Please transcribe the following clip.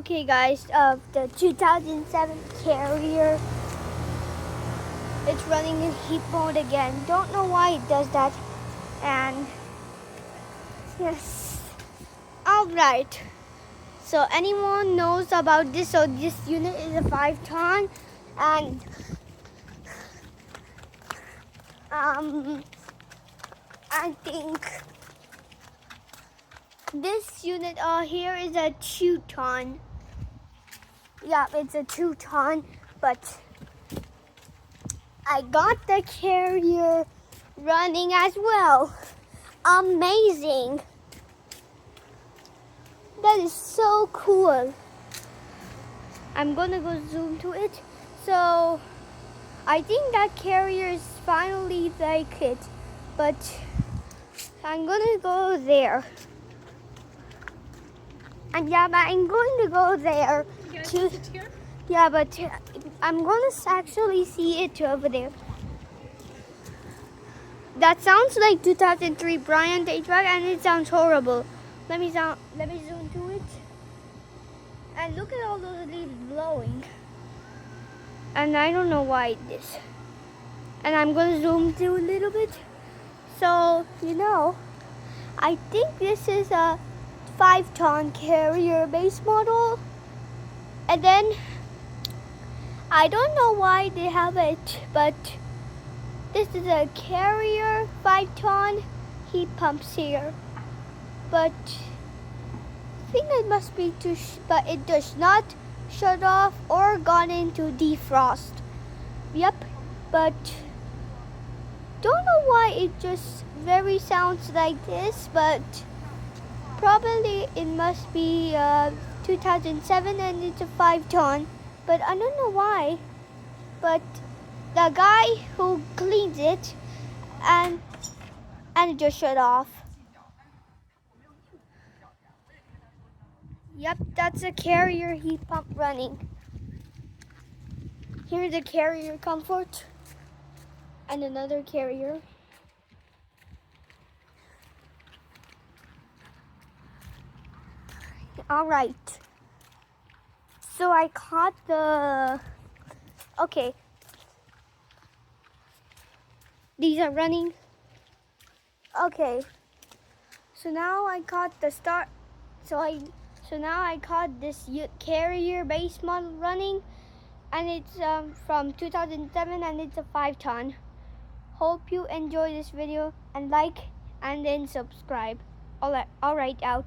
Okay guys, the 2007 Carrier, it's running in heat mode again. Don't know why it does that. And yes, alright. So anyone knows about this? So this unit is a 5-ton, and I think this unit here is a 2-ton. Yeah, it's a 2-ton, but I got the Carrier running as well. Amazing. That is so cool. I'm gonna go zoom to it. So I think that Carrier is finally like it, but I'm gonna go there. And yeah, but I'm going to go there to. Yeah, but I'm gonna actually see it over there. That sounds like 2003 Bryant HVAC, and it sounds horrible. Let me zoom to it. And look at all those leaves blowing. And I don't know why it is. And I'm gonna zoom to a little bit. So, I think this is a 5-ton Carrier base model. And then, I don't know why they have it, but this is a Carrier 5-ton heat pumps here. But I think it must be but it does not shut off or gone into defrost. Yep, but don't know why it just very sounds like this, but probably it must be 2007 and it's a 5-ton, but I don't know why. But the guy who cleans it and it just shut off. Yep, that's a Carrier heat pump running. Here's a Carrier Comfort and another Carrier. All right. So I caught okay. These are running. Okay. So now I caught the start. So now I caught this Carrier base model running, and it's from 2007 and it's a 5-ton. Hope you enjoy this video and like and then subscribe. All right, out.